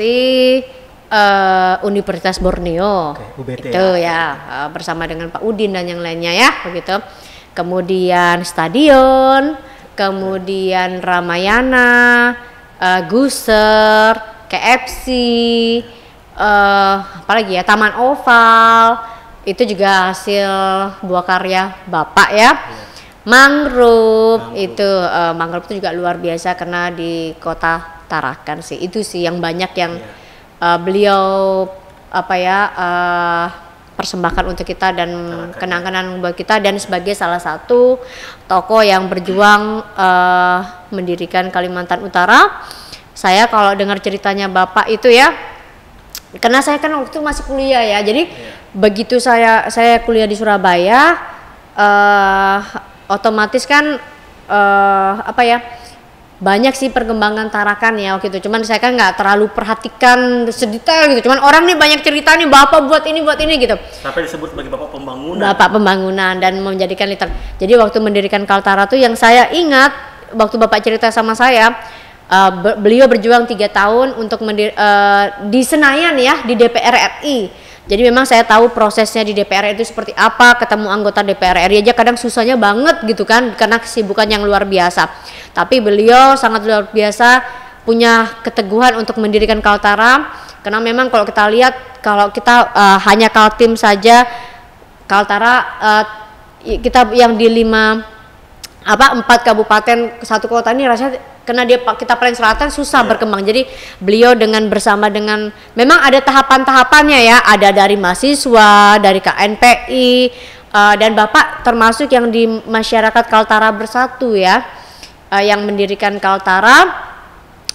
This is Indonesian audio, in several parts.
masih Universitas Borneo. UBT itu ya, bersama dengan Pak Udin dan yang lainnya ya begitu. Kemudian stadion, kemudian Ramayana, Guser, KFC, apalagi ya, Taman Oval, itu juga hasil buah karya Bapak ya. Mangrove itu mangrove itu juga luar biasa karena di kota Tarakan sih, itu sih yang banyak yang beliau persembahkan untuk kita dan kenang-kenang buat kita, dan sebagai salah satu tokoh yang berjuang mendirikan Kalimantan Utara. Saya kalau dengar ceritanya Bapak itu ya, karena saya kan waktu itu masih kuliah ya, jadi begitu saya kuliah di Surabaya, otomatis kan banyak sih perkembangan Tarakan ya waktu itu. Cuman saya kan nggak terlalu perhatikan sedetail gitu. Cuman orang nih banyak cerita nih, Bapak buat ini gitu. Sampai disebut sebagai Bapak Pembangunan. Bapak Pembangunan dan menjadikan Jadi waktu mendirikan Kaltara tuh yang saya ingat waktu Bapak cerita sama saya, beliau berjuang 3 tahun untuk di Senayan ya, di DPR RI. Jadi memang saya tahu prosesnya di DPR itu seperti apa, ketemu anggota DPR RI aja kadang susahnya banget gitu kan, karena kesibukan yang luar biasa. Tapi beliau sangat luar biasa, punya keteguhan untuk mendirikan Kaltara, karena memang kalau kita lihat, kalau kita hanya Kaltim saja, Kaltara kita yang di 4 kabupaten 1 kota ini rasanya karena kita paling selatan susah berkembang. Jadi beliau bersama dengan memang ada tahapan-tahapannya ya, ada dari mahasiswa, dari KNPI, dan Bapak termasuk yang di masyarakat Kaltara Bersatu ya, yang mendirikan Kaltara,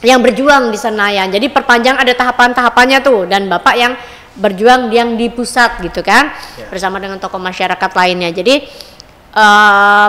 yang berjuang di Senayan. Jadi perpanjang ada tahapan-tahapannya tuh, dan Bapak yang berjuang yang di pusat gitu kan, bersama dengan tokoh masyarakat lainnya. Jadi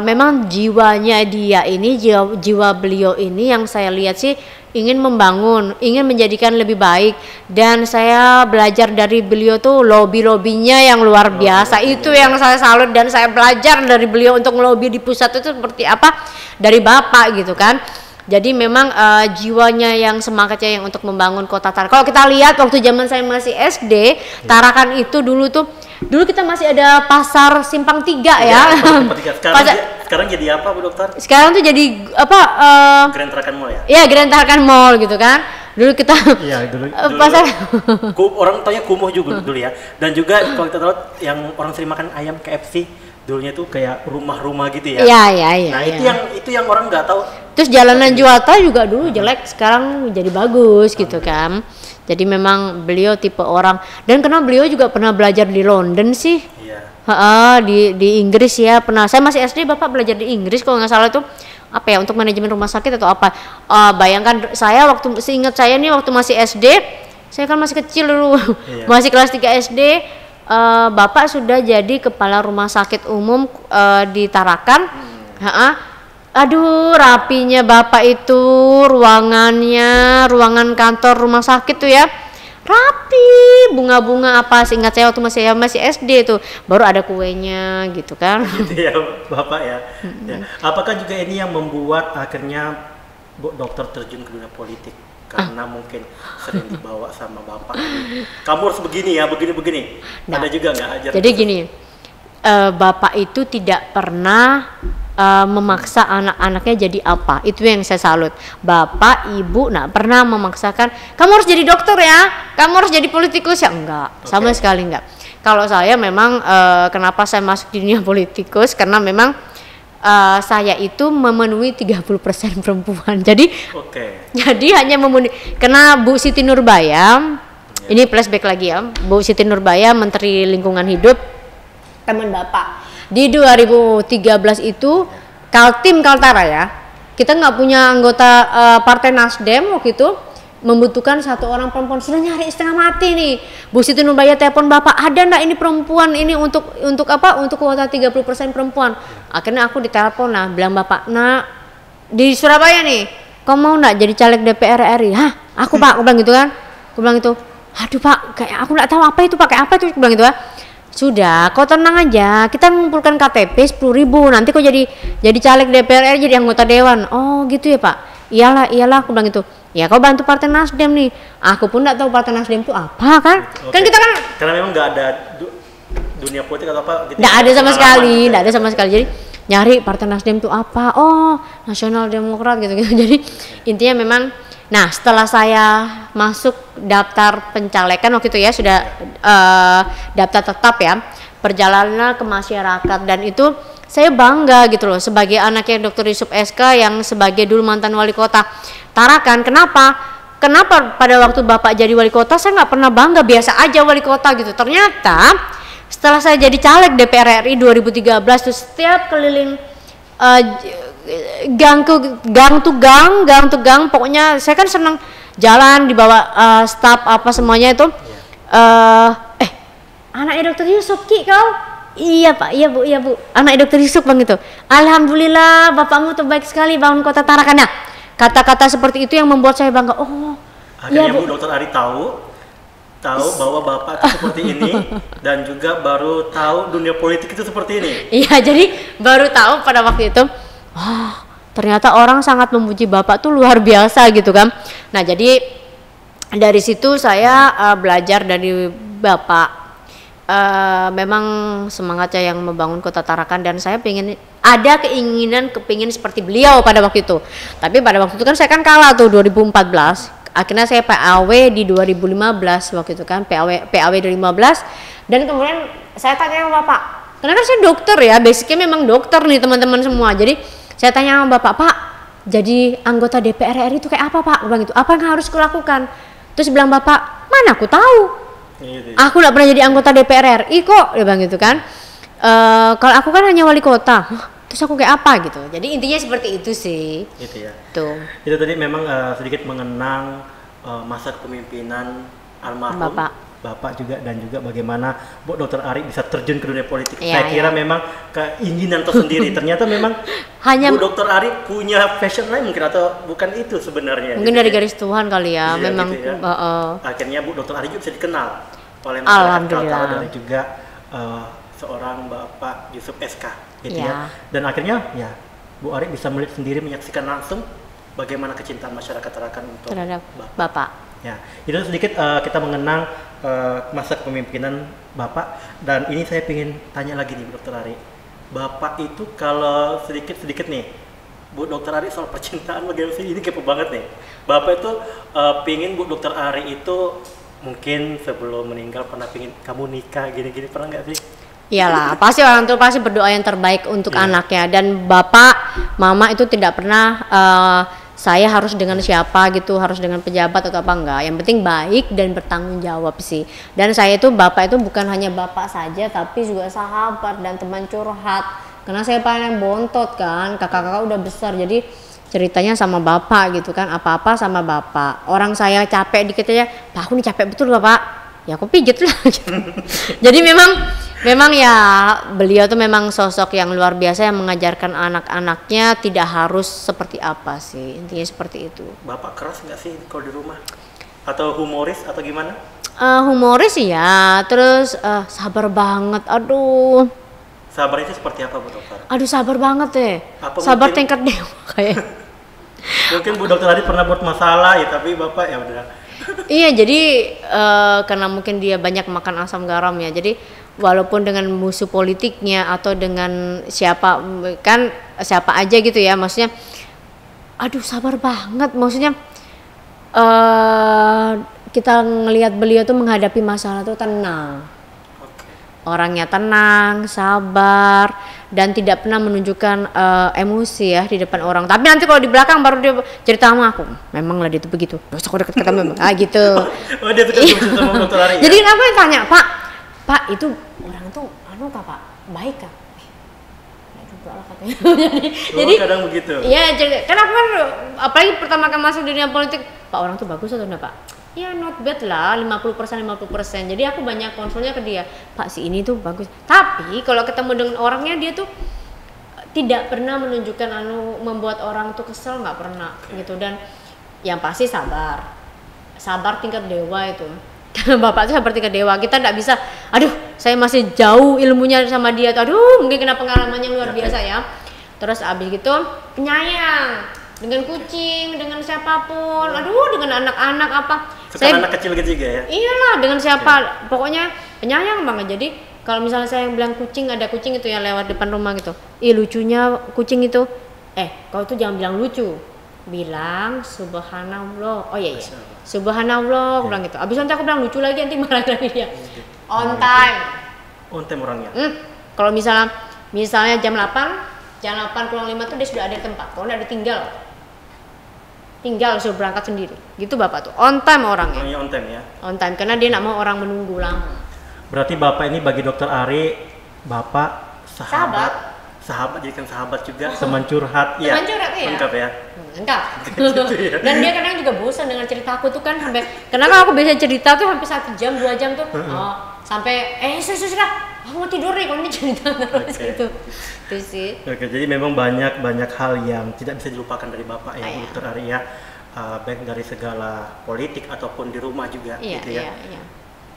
memang jiwanya dia ini, jiwa beliau ini yang saya lihat sih ingin membangun, ingin menjadikan lebih baik, dan saya belajar dari beliau tuh lobby-lobbynya yang luar biasa. Itu yang saya salut, dan saya belajar dari beliau untuk ngelobi di pusat itu seperti apa dari Bapak gitu kan. Jadi memang jiwanya yang semangatnya yang untuk membangun kota Tarakan. Kalau kita lihat waktu zaman saya masih SD, Tarakan itu dulu kita masih ada pasar Simpang 3 ya. Sekarang jadi apa Bu Dokter? Sekarang tuh jadi apa? Grand Tarakan Mall ya? Iya, Grand Tarakan Mall gitu kan. Dulu kita dulu pasar orang tanya kumuh juga dulu ya. Dan juga kalau kita tahu yang orang sering makan ayam KFC, dulunya tuh kayak rumah-rumah gitu ya. Iya. Nah, itu yang orang nggak tahu. Terus jalanan Juwata juga dulu jelek, sekarang jadi bagus gitu kan. Jadi memang beliau tipe orang, dan karena beliau juga pernah belajar di London sih. Iya. Di Inggris ya pernah. Saya masih SD, Bapak belajar di Inggris kalau nggak salah, itu apa ya, untuk manajemen rumah sakit atau apa. Bayangkan saya seingat saya nih waktu masih SD, saya kan masih kecil dulu. Iya. Masih kelas 3 SD. Bapak sudah jadi kepala rumah sakit umum di Tarakan. Aduh, rapinya Bapak itu, ruangan kantor rumah sakit tuh ya, rapi, bunga-bunga apa, seingat saya waktu masih SD tuh, baru ada kuenya gitu kan. Gitu ya Bapak ya. Ya. Apakah juga ini yang membuat akhirnya Bu Dokter terjun ke dunia politik? Karena mungkin sering dibawa sama Bapak, kamu harus begini ya, begini. Nah, ada juga nggak ajar? Jadi gini, Bapak itu tidak pernah memaksa anak-anaknya jadi apa. Itu yang saya salut. Bapak, Ibu nggak pernah memaksakan, kamu harus jadi dokter ya, kamu harus jadi politikus ya, enggak. Sama sekali enggak. Kalau saya memang kenapa saya masuk di dunia politikus, karena memang saya itu memenuhi 30% perempuan. Jadi hanya memenuhi, karena Bu Siti Nurbaya, ini flashback lagi ya, Bu Siti Nurbaya Menteri Lingkungan Hidup, teman Bapak. Di 2013 itu Kaltim Kaltara ya, kita nggak punya anggota Partai Nasdem waktu itu, membutuhkan 1 orang perempuan, sudah nyari setengah mati nih. Bu Siti Nurbaya telepon Bapak, ada ndak ini perempuan ini untuk apa? Untuk kuota 30% perempuan. Akhirnya aku ditelepon lah, bilang Bapak, nah di Surabaya nih, kamu mau ndak jadi caleg DPR RI? Hah? Aku Pak, aku bilang gitu kan. Aku bilang itu, aduh Pak, kayak aku nggak tahu apa itu, pakai apa itu, aku bilang gitu kan. Sudah, kau tenang aja, kita mengumpulkan KTP 10.000, nanti kau jadi caleg DPR RI, jadi anggota dewan. Oh gitu ya Pak, iyalah aku bilang gitu. Ya kau bantu Partai Nasdem nih. Aku pun nggak tahu Partai Nasdem itu apa kan. Kan kita kan karena memang nggak ada dunia politik atau apa gitu. Nggak ada sama sekali, gitu. nggak ada sama sekali. Jadi nyari Partai Nasdem itu apa? Oh, Nasional Demokrat gitu-gitu. Jadi intinya memang, nah setelah saya masuk daftar pencalekan waktu itu ya sudah daftar tetap ya, perjalanan ke masyarakat, dan itu saya bangga gitu loh sebagai anaknya Dr. Yusuf SK yang sebagai dulu mantan wali kota Tarakan. Kenapa pada waktu Bapak jadi wali kota saya nggak pernah bangga, biasa aja wali kota gitu. Ternyata setelah saya jadi caleg DPR RI 2013 tuh setiap keliling gang to gang, pokoknya saya kan senang jalan dibawa staf apa semuanya itu. Anaknya Dr. Yusuf Ki kau? Iya Pak, iya Bu, anak Dr. Yusuf Bang itu. Alhamdulillah bapakmu tuh baik sekali bangun kota Tarakan. Nah, kata-kata seperti itu yang membuat saya bangga. Oh, akhirnya iya, Bu Dr. Ari tahu bahwa bapak itu seperti ini dan juga baru tahu dunia politik itu seperti ini. Iya, jadi baru tahu pada waktu itu. Oh, ternyata orang sangat memuji bapak tuh luar biasa gitu kan. Nah, jadi dari situ saya belajar dari bapak. Memang semangatnya yang membangun kota Tarakan, dan saya ada kepingin seperti beliau pada waktu itu. Tapi pada waktu itu kan saya kan kalah tuh 2014. Akhirnya saya PAW di 2015 waktu itu kan, PAW 2015. Dan kemudian saya tanya sama Bapak, karena kan saya dokter ya, basicnya memang dokter nih teman-teman semua. Jadi saya tanya sama Bapak, Pak, jadi anggota DPR RI itu kayak apa Pak? Bilang gitu, apa yang harus kulakukan? Terus bilang Bapak, mana aku tahu. Aku nggak pernah jadi anggota DPR RI kok, dia bilang gitu kan. Kalau aku kan hanya wali kota, terus aku kayak apa gitu. Jadi intinya seperti itu sih. Gitu ya. Tuh. Itu tadi memang sedikit mengenang masa kepemimpinan almarhum Bapak juga, dan juga bagaimana Bu Dr. Ari bisa terjun ke dunia politik. Saya kira memang keinginan tersendiri. Ternyata memang hanya Bu Dr. Ari punya passion lain mungkin, atau bukan itu sebenarnya. Mungkin gitu dari garis Tuhan kali ya. Iya, memang gitu ya. Akhirnya Bu Dr. Ari juga bisa dikenal oleh masyarakat Kaltara dari juga seorang Bapak Yusuf SK gitu ya. Dan akhirnya ya Bu Ari bisa melihat sendiri, menyaksikan langsung bagaimana kecintaan masyarakat Tarakan untuk terhadap Bapak. Ya, itu sedikit kita mengenang masa kepemimpinan Bapak. Dan ini saya ingin tanya lagi nih Bu Dr. Ari, Bapak itu kalau sedikit nih Bu Dr. Ari soal percintaan bagaimana sih? Ini kepo banget nih. Bapak itu pingin Bu Dr. Ari itu mungkin sebelum meninggal pernah pingin kamu nikah gini-gini, pernah nggak sih? Iyalah, pasti orang tua pasti berdoa yang terbaik untuk anaknya. Dan bapak, mama itu tidak pernah saya harus dengan siapa gitu, harus dengan pejabat atau apa enggak. Yang penting baik dan bertanggung jawab sih. Dan saya itu bapak itu bukan hanya bapak saja, tapi juga sahabat dan teman curhat. Karena saya paling bontot kan, kakak-kakak udah besar, jadi ceritanya sama bapak gitu kan, apa-apa sama bapak. Orang saya capek dikit aja, Pak aku nih capek betul Bapak, ya aku pijet lah gitu. Jadi memang ya beliau tuh memang sosok yang luar biasa yang mengajarkan anak-anaknya tidak harus seperti apa sih, intinya seperti itu. Bapak keras nggak sih kalau di rumah? Atau humoris atau gimana? Humoris ya, terus sabar banget, aduh. Sabar itu seperti apa Bu Dokter? Aduh sabar banget deh, sabar tingkat dewa kayak. Mungkin Bu Dokter tadi pernah buat masalah ya, tapi Bapak ya udah. Iya, jadi karena mungkin dia banyak makan asam garam ya, jadi walaupun dengan musuh politiknya atau dengan siapa aja gitu ya, maksudnya aduh sabar banget, maksudnya kita ngelihat beliau tuh menghadapi masalah tuh tenang. Orangnya tenang, sabar, dan tidak pernah menunjukkan emosi ya di depan orang. Tapi nanti kalau di belakang baru dia cerita sama aku. Memang lah dia itu begitu. Gak usah deket kata memang. Gitu. Oh dia suka sama Dr. Ari. Jadi kenapa yang tanya, Pak itu orang tuh Pak baik kan? Juga lah katanya. jadi kadang begitu. Iya, kan aku kan apalagi pertama kali masuk dunia politik, Pak orang tuh bagus atau enggak Pak? Ya not bad lah, 50%. Jadi aku banyak konsulnya ke dia, Pak si ini tuh bagus. Tapi kalau ketemu dengan orangnya dia tuh tidak pernah menunjukkan membuat orang tuh kesel, nggak pernah gitu. Dan yang pasti sabar tingkat dewa itu. Karena bapak tuh seperti tingkat dewa, kita nggak bisa. Aduh, saya masih jauh ilmunya sama dia. Aduh, mungkin kena pengalamannya luar biasa ya. Terus abis gitu penyayang. dengan kucing, dengan siapapun, aduh dengan anak-anak apa. Suka anak kecil gitu juga ya? Iyalah, dengan siapa, pokoknya penyayang banget. Jadi kalau misalnya saya bilang kucing, ada kucing itu yang lewat depan rumah gitu, ih lucunya kucing itu, kau itu jangan bilang lucu, bilang subhanallah. Oh iya, subhanallah, bilang gitu. Abis nanti aku bilang lucu lagi, nanti marah lagi dia. On time. On time orangnya. Kalau misalnya jam 8 kurang 5 tuh dia sudah ada di tempat. Kalau nggak tinggal suruh berangkat sendiri. Gitu Bapak tuh. On time orangnya. Orangnya on time ya. On time karena dia nggak mau orang menunggu lama. Berarti Bapak ini bagi Dokter Ari, Bapak sahabat jadikan sahabat juga, teman curhat. Teman curhat ya. Lengkap ya. Lengkap. Dan dia kadang juga bosan dengan cerita aku tuh kan sampai. Karena kan aku biasa cerita tuh sampai 1 jam 2 jam tuh. Sampai sudah. Aku mau tidur nih kalau ini cerita terus gitu. Itu sih. Oke, jadi memang banyak hal yang tidak bisa dilupakan dari Bapak ya, Dokter Ari ya. Baik dari segala politik ataupun di rumah juga gitu ya. Iya.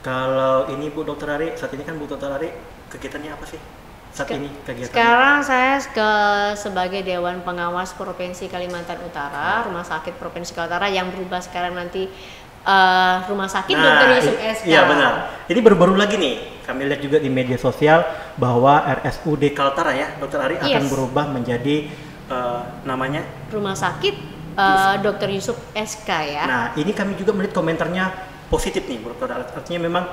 Kalau ini Bu Dokter Ari, saat ini kan Bu Dokter Ari kegiatannya apa sih? Ini kegiatan. Sekarang saya sebagai Dewan Pengawas Provinsi Kalimantan Utara, Rumah Sakit Provinsi Kalimantan Utara yang berubah sekarang nanti Rumah Sakit Dr. Yusuf SK. Iya benar. Ini baru-baru lagi nih kami lihat juga di media sosial bahwa RSUD Kaltara ya, Dokter Ari akan berubah menjadi namanya Rumah Sakit Dr. Yusuf SK ya. Nah ini kami juga melihat komentarnya positif nih, artinya memang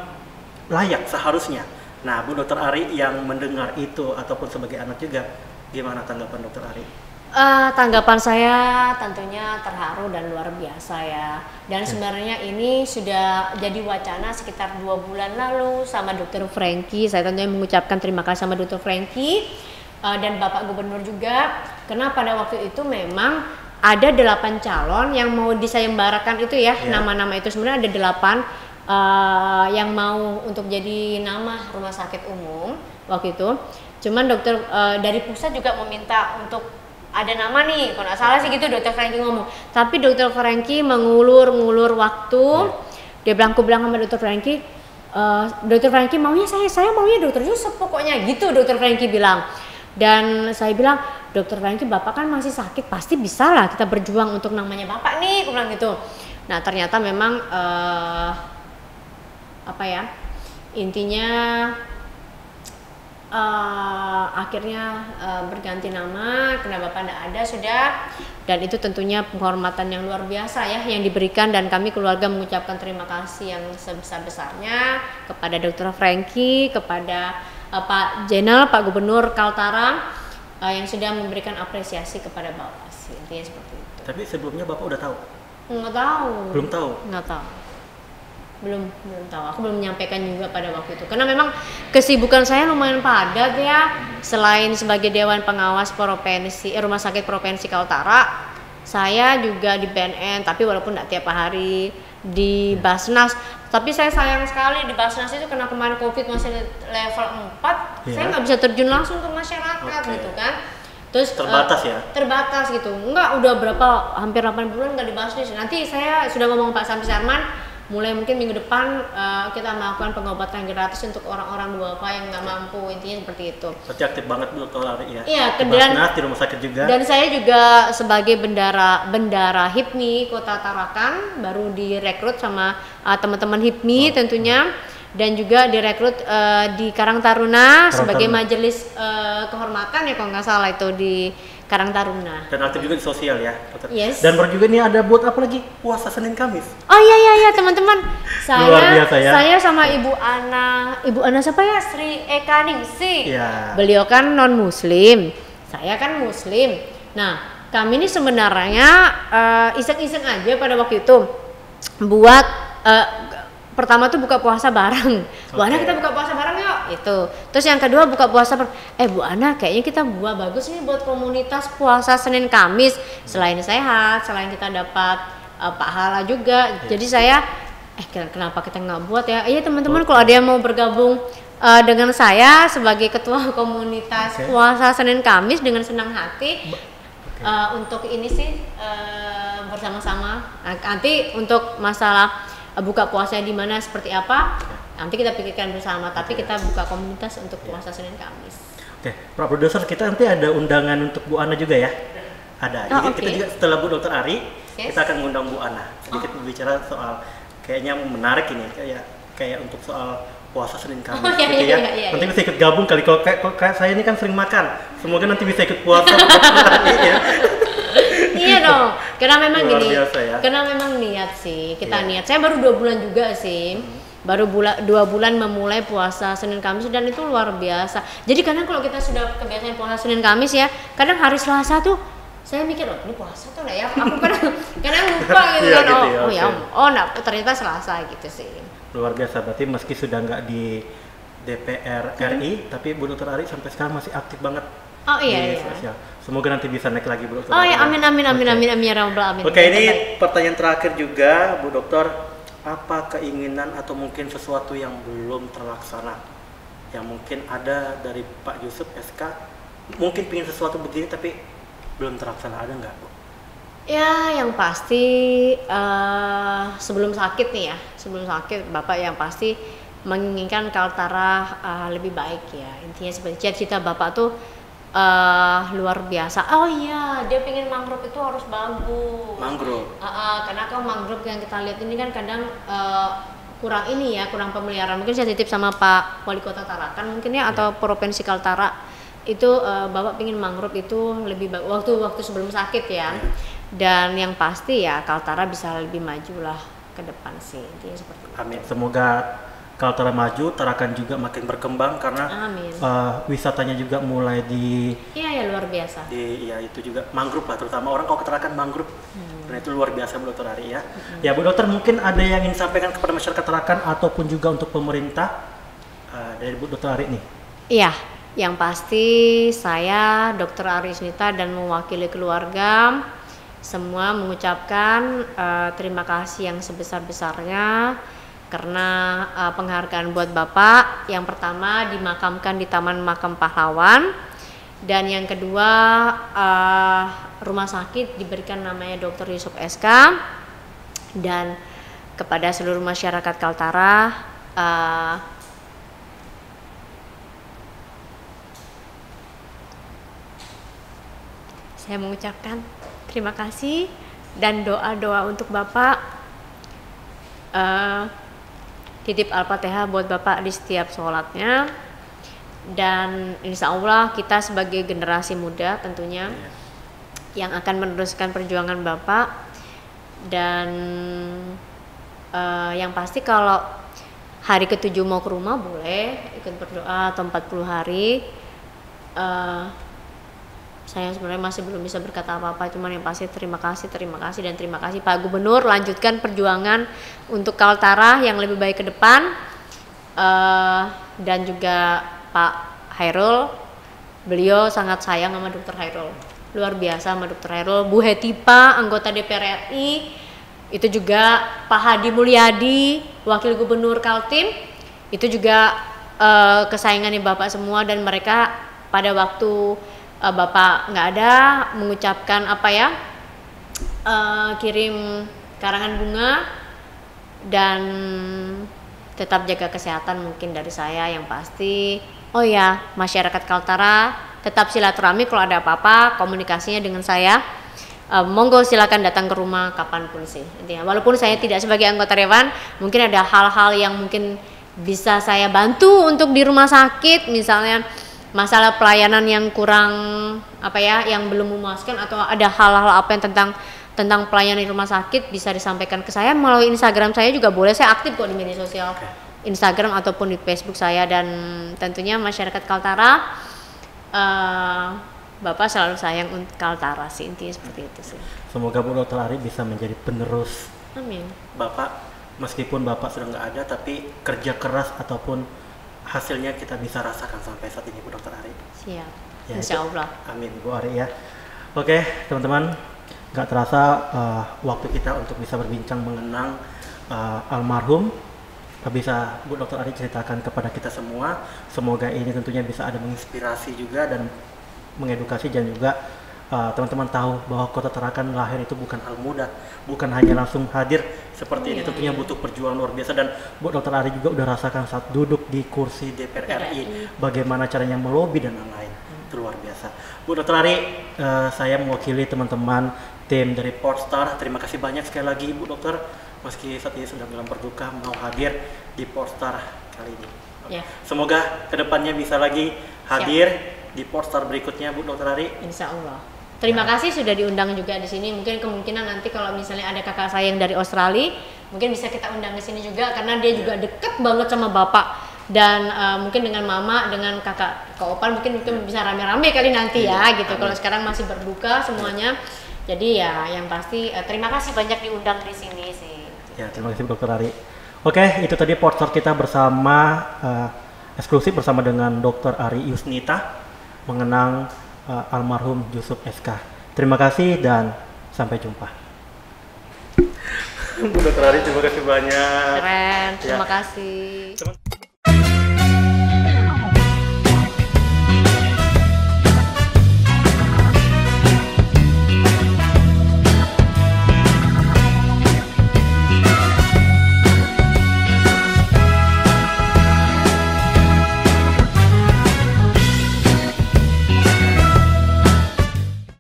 layak seharusnya. Nah Bu Dokter Ari yang mendengar itu ataupun sebagai anak juga, gimana tanggapan Dokter Ari? Tanggapan saya tentunya terharu dan luar biasa ya. Dan sebenarnya ini sudah jadi wacana sekitar 2 bulan lalu sama Dr. Franky. Saya tentunya mengucapkan terima kasih sama Dr. Franky dan Bapak Gubernur juga. Karena pada waktu itu memang ada 8 calon yang mau disayembarakan itu ya. Nama-nama itu sebenarnya ada 8 yang mau untuk jadi nama rumah sakit umum waktu itu. Cuman dokter dari pusat juga meminta untuk ada nama nih, kalau nggak salah sih gitu Dokter Franky ngomong. Tapi Dokter Franky mengulur waktu. Dia bilang sama Dokter Franky, Dokter Franky maunya saya maunya Dokter Yusuf pokoknya gitu Dokter Franky bilang. Dan saya bilang, Dokter Franky Bapak kan masih sakit, pasti bisa lah kita berjuang untuk namanya Bapak nih, aku bilang gitu. Nah ternyata memang intinya akhirnya berganti nama karena Bapak tidak ada sudah, dan itu tentunya penghormatan yang luar biasa ya yang diberikan, dan kami keluarga mengucapkan terima kasih yang sebesar-besarnya kepada Dr. Franky, kepada Pak Jenal, Pak Gubernur Kaltara yang sudah memberikan apresiasi kepada Bapak sih, intinya seperti itu. Tapi sebelumnya Bapak udah tahu? Nggak tahu. Belum tahu? Nggak tahu. Belum tahu, aku belum menyampaikan juga pada waktu itu karena memang kesibukan saya lumayan padat ya. Selain sebagai Dewan Pengawas Provinsi Rumah Sakit Provinsi Kaltara, saya juga di BNN, tapi walaupun tidak tiap hari di Basnas. Tapi saya sayang sekali di Basnas itu karena kemarin COVID masih level 4, saya nggak bisa terjun langsung ke masyarakat gitu kan. Terus terbatas gitu. Enggak, udah hampir 8 bulan nggak di Basnas. Nanti saya sudah ngomong Pak Samsi Sarman, mulai mungkin minggu depan kita melakukan pengobatan gratis untuk orang-orang duafa yang nggak mampu, intinya seperti itu. Berarti aktif banget Dokter Ari ya? Iya, di rumah sakit juga. Dan saya juga sebagai bendara HIPMI Kota Tarakan baru direkrut sama teman-teman HIPMI tentunya, dan juga direkrut di Karang Taruna sebagai majelis kehormatan ya kalau nggak salah itu di Karang Taruna. Dan aktif juga di sosial ya, Dokter. Yes. Dan baru juga ini ada buat apa lagi? Puasa Senin Kamis. Oh iya teman-teman. Luar biasa ya. Saya sama Ibu Ana siapa ya? Sri Eka Ningsih. Iya. Beliau kan non Muslim, saya kan Muslim. Nah, kami ini sebenarnya iseng-iseng aja pada waktu itu buat pertama tuh buka puasa bareng. Bu Ana kita buka puasa bareng yuk itu. Terus yang kedua buka puasa Bu Ana kayaknya kita buat bagus nih buat komunitas puasa Senin Kamis. Selain sehat, selain kita dapat pahala juga. Jadi saya kenapa kita nggak buat ya? Iya teman-teman, kalau ada yang mau bergabung dengan saya sebagai ketua komunitas puasa Senin Kamis, dengan senang hati untuk ini sih bersama-sama. Nanti untuk masalah buka puasanya di mana seperti apa nanti kita pikirkan bersama, tapi kita buka komunitas untuk puasa Senin Kamis. Oke, Pak Produser, kita nanti ada undangan untuk Bu Ana juga ya? Ada. Oh, Jadi kita oke. juga setelah Bu Dokter Ari, Yes. kita akan mengundang Bu Ana. Sedikit berbicara soal kayaknya menarik ini, kayak untuk soal puasa Senin Kamis Oh, iya, gitu ya. iya, iya, Nanti iya. bisa ikut gabung kali, kalau kayak saya ini kan sering makan. Semoga nanti bisa ikut puasa Bu Dokter Ari ya. Iya dong, karena memang Luar gini, biasa ya. karena memang niat sih, kita Iya. niat. Saya baru 2 bulan juga sih, baru 2 bulan memulai puasa Senin Kamis dan itu luar biasa. Jadi kadang kalau kita sudah kebiasaan puasa Senin Kamis ya, kadang hari Selasa tuh saya mikir, oh ini puasa tuh lah ya, aku kadang lupa gitu Iya, kan, gitu ya, oh ya, oke. oh nah, ternyata Selasa gitu sih. Luar biasa, berarti meski sudah nggak di DPR RI, tapi Bu Dokter Ari sampai sekarang masih aktif banget Oh di iya, iya. sosial. Semoga nanti bisa naik lagi Bu Dokter Oh Ari. ya, amin amin amin Oke. amin amin ya rabbal alamin. Oke, ini Terbaik. pertanyaan terakhir juga, Bu Dokter. Apa keinginan atau mungkin sesuatu yang belum terlaksana? Yang mungkin ada dari Pak Yusuf SK, mungkin pengen sesuatu begini tapi belum terlaksana, ada nggak, Bu? Ya, yang pasti sebelum sakit nih ya, sebelum sakit Bapak yang pasti menginginkan Kaltara lebih baik ya. Intinya seperti cita-cita Bapak tuh luar biasa. Oh iya, dia pengen mangrove itu harus bagus. Mangrove. Karena kan mangrove yang kita lihat ini kan kadang kurang ini ya, kurang pemeliharaan. Mungkin saya titip sama Pak Wali Kota Tarakan mungkin ya, atau Provinsi Kaltara itu Bapak pengen mangrove itu lebih baik waktu sebelum sakit ya. Dan yang pasti ya Kaltara bisa lebih maju lah ke depan sih, intinya seperti itu. Amin. Semoga Kaltara maju, Tarakan juga makin berkembang karena Amin. wisatanya juga mulai Iya ya, luar biasa. ya itu juga mangrove lah, terutama orang kalau ketarakan mangrove, dan itu luar biasa Bu Dokter Ari ya. Ya Bu Dokter, mungkin ada yang ingin disampaikan kepada masyarakat Tarakan ataupun juga untuk pemerintah dari Bu Dokter Ari nih. Iya, yang pasti saya Dr. Arisnita dan mewakili keluarga semua mengucapkan terima kasih yang sebesar-besarnya karena penghargaan buat Bapak. Yang pertama dimakamkan di Taman Makam Pahlawan, dan yang kedua rumah sakit diberikan namanya Dr. Yusuf SK, dan kepada seluruh masyarakat Kaltara saya mengucapkan terima kasih dan doa-doa untuk Bapak. Titip Al-Fatihah buat Bapak di setiap sholatnya, dan insya Allah kita sebagai generasi muda tentunya yang akan meneruskan perjuangan Bapak. Dan yang pasti kalau hari ke-7 mau ke rumah boleh ikut berdoa, atau 40 hari. Saya sebenarnya masih belum bisa berkata apa-apa, cuman yang pasti terima kasih dan terima kasih Pak Gubernur, lanjutkan perjuangan untuk Kaltara yang lebih baik ke depan. Dan juga Pak Hairul, beliau sangat sayang sama Dr. Hairul, luar biasa sama Dr. Hairul. Bu Hetipa, anggota DPR RI, itu juga Pak Hadi Mulyadi, Wakil Gubernur Kaltim, itu juga kesayangannya Bapak semua, dan mereka pada waktu Bapak nggak ada mengucapkan kirim karangan bunga, dan tetap jaga kesehatan mungkin dari saya. Yang pasti oh ya, masyarakat Kaltara tetap silaturahmi, kalau ada apa-apa komunikasinya dengan saya. Monggo silakan datang ke rumah kapanpun sih intinya. Walaupun saya tidak sebagai anggota Dewan, mungkin ada hal-hal yang mungkin bisa saya bantu untuk di rumah sakit, misalnya masalah pelayanan yang kurang yang belum memuaskan, atau ada hal-hal apa yang tentang pelayanan di rumah sakit bisa disampaikan ke saya melalui Instagram saya juga boleh. Saya aktif kok di media sosial Instagram ataupun di Facebook saya. Dan tentunya masyarakat Kaltara, Bapak selalu sayang untuk Kaltara sih, intinya seperti itu sih. Semoga Bu Dokter Ari bisa menjadi penerus Amin. Bapak, meskipun Bapak sudah nggak ada, tapi kerja keras ataupun hasilnya kita bisa rasakan sampai saat ini Bu Dokter Ari. Siap. Ya, Insya itu. Allah. Amin Bu Ari ya. Oke teman-teman, nggak terasa waktu kita untuk bisa berbincang mengenang almarhum bisa Bu Dokter Ari ceritakan kepada kita semua. Semoga ini tentunya bisa ada menginspirasi juga dan mengedukasi, dan juga teman-teman tahu bahwa Kota Tarakan lahir itu bukan hal mudah, bukan hanya langsung hadir seperti ini. Tentunya butuh perjuangan luar biasa, dan Bu Dokter Ari juga udah rasakan saat duduk di kursi DPR RI bagaimana caranya melobi dan lain-lain. Itu luar biasa. Bu Dr. Ari, saya mewakili teman-teman tim dari Portstar. Terima kasih banyak sekali lagi Bu Dokter, meski saat ini sedang dalam berduka mau hadir di Portstar kali ini. Ya. Semoga kedepannya bisa lagi hadir di Portstar berikutnya Bu Dr. Ari. Insya Allah. Terima kasih sudah diundang juga di sini. Mungkin kemungkinan nanti kalau misalnya ada kakak saya yang dari Australia, mungkin bisa kita undang di sini juga karena dia juga deket banget sama bapak. Dan mungkin dengan mama, dengan kakak Opan mungkin bisa rame-rame kali nanti ya gitu. Kalau sekarang masih berbuka semuanya. Jadi ya yang pasti terima kasih banyak diundang di sini sih. Ya, terima kasih Dr. Ari. Oke, itu tadi Portstar kita bersama eksklusif bersama dengan Dr. Ari Yusnita mengenang almarhum Yusuf SK. Terima kasih dan sampai jumpa. Bu Dr. Ari, terima kasih banyak. Keren, terima kasih.